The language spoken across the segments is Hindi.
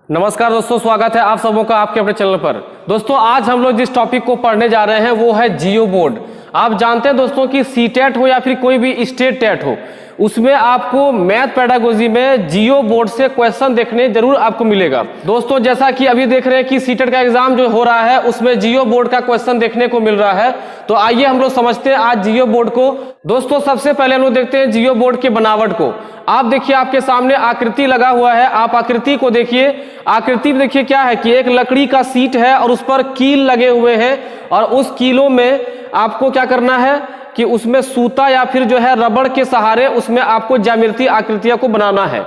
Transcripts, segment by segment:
नमस्कार दोस्तों, स्वागत है आप सबों का आपके अपने चैनल पर। दोस्तों आज हम लोग जिस टॉपिक को पढ़ने जा रहे हैं वो है जियो बोर्ड। आप जानते हैं दोस्तों कि सीटेट हो या फिर कोई भी स्टेट टेट हो, उसमें आपको मैथ पेडागोजी में जियो बोर्ड से क्वेश्चन देखने जरूर आपको मिलेगा। दोस्तों जैसा कि अभी देख रहे हैं कि सीटेट का एग्जाम जो हो रहा है उसमें जियो बोर्ड का क्वेश्चन देखने को मिल रहा है। तो आइए हम लोग समझते हैं आज जियो बोर्ड को। दोस्तों सबसे पहले हम लोग देखते हैं जियो बोर्ड के बनावट को। आप देखिए आपके सामने आकृति लगा हुआ है, आप आकृति को देखिए। आकृति में देखिए क्या है कि एक लकड़ी का सीट है और उस पर कील लगे हुए हैं और उस कीलों में आपको क्या करना है कि उसमें सूता या फिर जो है रबड़ के सहारे उसमें आपको ज्यामितीय आकृतियों को बनाना है।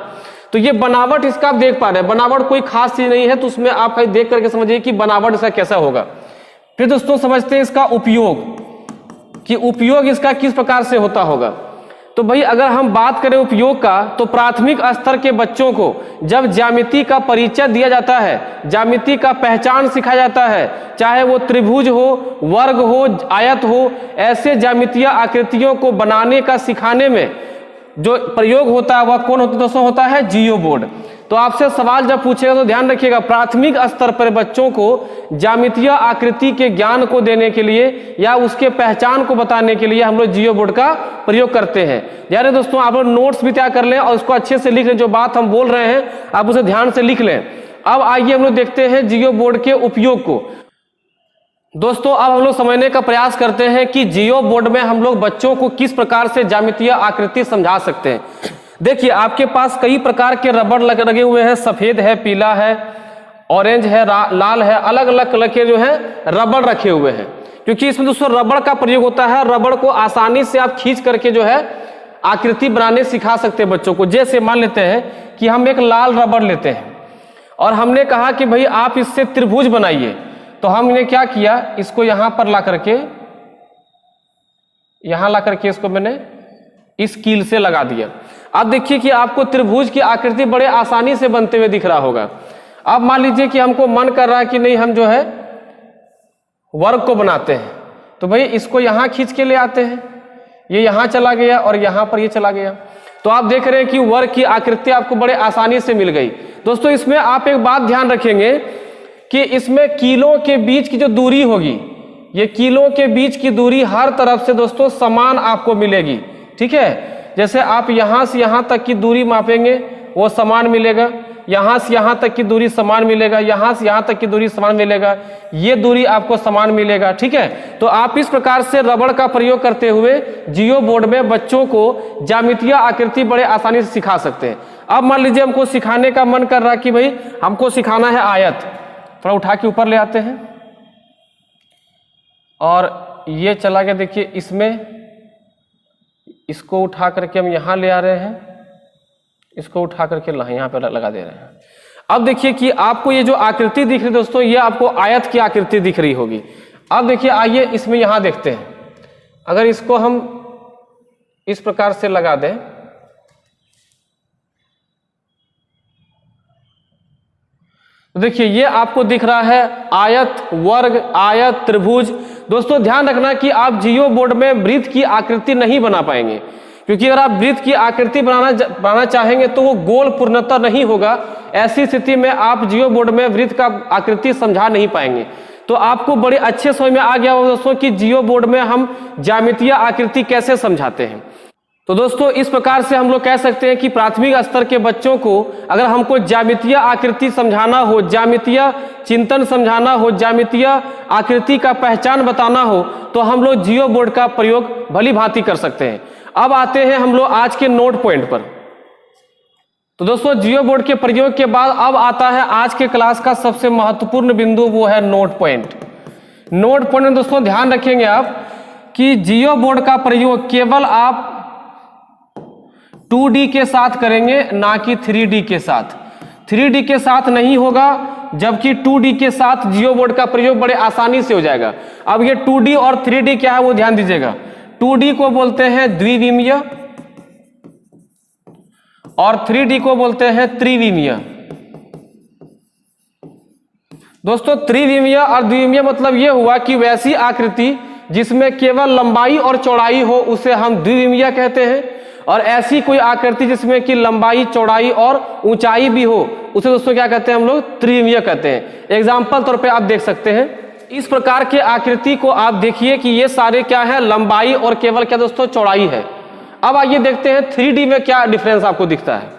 तो ये बनावट इसका आप देख पा रहे हैं, बनावट कोई खास चीज नहीं है, तो उसमें आप कहीं देख करके समझिए कि बनावट इसका कैसा होगा। फिर दोस्तों समझते हैं इसका उपयोग, कि उपयोग इसका किस प्रकार से होता होगा। तो भाई अगर हम बात करें उपयोग का, तो प्राथमिक स्तर के बच्चों को जब ज्यामिति का परिचय दिया जाता है, ज्यामिति का पहचान सिखाया जाता है, चाहे वो त्रिभुज हो, वर्ग हो, आयत हो, ऐसे ज्यामितीय आकृतियों को बनाने का सिखाने में जो प्रयोग होता है वह कौन होता है दोस्तों? होता है जियो बोर्ड। तो आपसे सवाल जब पूछेगा तो ध्यान रखिएगा, प्राथमिक स्तर पर बच्चों को ज्यामितीय आकृति के ज्ञान को देने के लिए या उसके पहचान को बताने के लिए हम लोग जियो बोर्ड का प्रयोग करते हैं। यानी दोस्तों आप लोग नोट्स भी तैयार कर लें और उसको अच्छे से लिख लें, जो बात हम बोल रहे हैं आप उसे ध्यान से लिख लें। अब आइए हम लोग देखते हैं जियो बोर्ड के उपयोग को। दोस्तों अब हम लोग समझने का प्रयास करते हैं कि जियो बोर्ड में हम लोग बच्चों को किस प्रकार से ज्यामितीय आकृति समझा सकते हैं। देखिए आपके पास कई प्रकार के रबड़ लगे हुए हैं, सफेद है, पीला है, ऑरेंज है, लाल है, अलग अलग कलर के जो है रबड़ रखे हुए हैं। क्योंकि इसमें दोस्तों रबड़ का प्रयोग होता है, रबड़ को आसानी से आप खींच करके जो है आकृति बनाने सिखा सकते हैं बच्चों को। जैसे मान लेते हैं कि हम एक लाल रबड़ लेते हैं और हमने कहा कि भाई आप इससे त्रिभुज बनाइए, तो हमने क्या किया, इसको यहां पर ला करके इसको मैंने इस कील से लगा दिया। अब देखिए कि आपको त्रिभुज की आकृति बड़े आसानी से बनते हुए दिख रहा होगा। अब मान लीजिए कि हमको मन कर रहा है कि नहीं हम जो है वर्ग को बनाते हैं, तो भाई इसको यहां खींच के ले आते हैं, ये यहां चला गया और यहां पर ये चला गया। तो आप देख रहे हैं कि वर्ग की आकृति आपको बड़े आसानी से मिल गई। दोस्तों इसमें आप एक बात ध्यान रखेंगे कि इसमें कीलों के बीच की जो दूरी होगी, ये कीलों के बीच की दूरी हर तरफ से दोस्तों समान आपको मिलेगी। ठीक है, जैसे आप यहां से यहां तक की दूरी मापेंगे वो समान मिलेगा, यहां से यहां तक की दूरी समान मिलेगा, यहां से यहां तक की दूरी समान मिलेगा, ये दूरी आपको समान मिलेगा। ठीक है, तो आप इस प्रकार से रबड़ का प्रयोग करते हुए जियो बोर्ड में बच्चों को ज्यामितीय आकृति बड़े आसानी से सिखा सकते हैं। अब मान लीजिए हमको सिखाने का मन कर रहा है कि भाई हमको सिखाना है आयत, थोड़ा उठा के ऊपर ले आते हैं और ये चला गया। देखिए इसमें इसको उठा करके हम यहां ले आ रहे हैं, इसको उठा करके यहां पे लगा दे रहे हैं। अब देखिए कि आपको ये जो आकृति दिख रही है दोस्तों, ये आपको आयत की आकृति दिख रही होगी। अब देखिए आइए इसमें यहां देखते हैं, अगर इसको हम इस प्रकार से लगा दें तो देखिए ये आपको दिख रहा है आयत, वर्ग, आयत, त्रिभुज। दोस्तों ध्यान रखना कि आप जियो बोर्ड में वृत्त की आकृति नहीं बना पाएंगे, क्योंकि अगर आप वृत्त की आकृति बनाना चाहेंगे तो वो गोल पूर्णतः नहीं होगा। ऐसी स्थिति में आप जियो बोर्ड में वृत्त का आकृति समझा नहीं पाएंगे। तो आपको बड़े अच्छे समझ में आ गया होगा दोस्तों कि जियो बोर्ड में हम ज्यामितीय आकृति कैसे समझाते हैं। तो दोस्तों इस प्रकार से हम लोग कह सकते हैं कि प्राथमिक स्तर के बच्चों को अगर हमको ज्यामितीय आकृति समझाना हो, ज्यामितीय चिंतन समझाना हो, ज्यामितीय आकृति का पहचान बताना हो, तो हम लोग जियो बोर्ड का प्रयोग भली भांति कर सकते हैं। अब आते हैं हम लोग आज के नोट पॉइंट पर। तो दोस्तों जियो बोर्ड के प्रयोग के बाद अब आता है आज के क्लास का सबसे महत्वपूर्ण बिंदु, वो है नोट पॉइंट। नोट पॉइंट में दोस्तों ध्यान रखेंगे आप कि जियो बोर्ड का प्रयोग केवल आप 2D के साथ करेंगे, ना कि 3D के साथ। 3D के साथ नहीं होगा, जबकि 2D के साथ जियो बोर्ड का प्रयोग बड़े आसानी से हो जाएगा। अब ये 2D और 3D क्या है वो ध्यान दीजिएगा। 2D को बोलते हैं द्विविमीय और 3D को बोलते हैं त्रिविमीय। दोस्तों त्रिविमीय और द्विविमीय मतलब ये हुआ कि वैसी आकृति जिसमें केवल लंबाई और चौड़ाई हो उसे हम द्विविमीय कहते हैं, और ऐसी कोई आकृति जिसमें कि लंबाई, चौड़ाई और ऊंचाई भी हो, उसे दोस्तों क्या कहते हैं हम लोग? त्रिविमीय कहते हैं। एग्जाम्पल तौर पे आप देख सकते हैं, इस प्रकार के आकृति को आप देखिए कि ये सारे क्या है? लंबाई और केवल क्या दोस्तों? चौड़ाई है। अब आइए देखते हैं 3D में क्या डिफरेंस आपको दिखता है।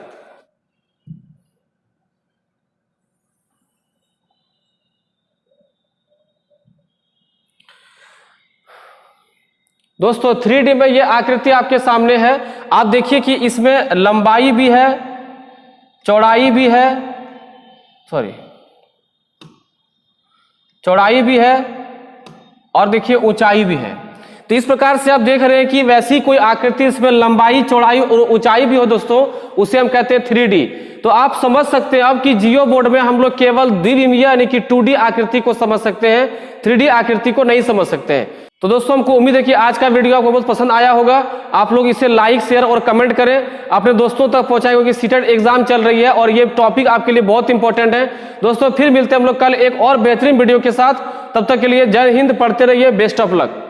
दोस्तों 3D में ये आकृति आपके सामने है। आप देखिए कि इसमें लंबाई भी है, चौड़ाई भी है, चौड़ाई भी है और देखिए ऊंचाई भी है। तो इस प्रकार से आप देख रहे हैं कि वैसी कोई आकृति इसमें लंबाई, चौड़ाई और ऊंचाई भी हो दोस्तों, उसे हम कहते हैं 3D। तो आप समझ सकते हैं अब कि जियो बोर्ड में हम लोग केवल द्विविमीय यानी कि 2D आकृति को समझ सकते हैं, 3D आकृति को नहीं समझ सकते हैं। तो दोस्तों हमको उम्मीद है कि आज का वीडियो आपको बहुत पसंद आया होगा। आप लोग इसे लाइक, शेयर और कमेंट करें, अपने दोस्तों तक पहुंचाएं, क्योंकि सीटेट एग्जाम चल रही है और ये टॉपिक आपके लिए बहुत इंपॉर्टेंट है। दोस्तों फिर मिलते हैं हम लोग कल एक और बेहतरीन वीडियो के साथ। तब तक के लिए जय हिंद, पढ़ते रहिए, बेस्ट ऑफ लक।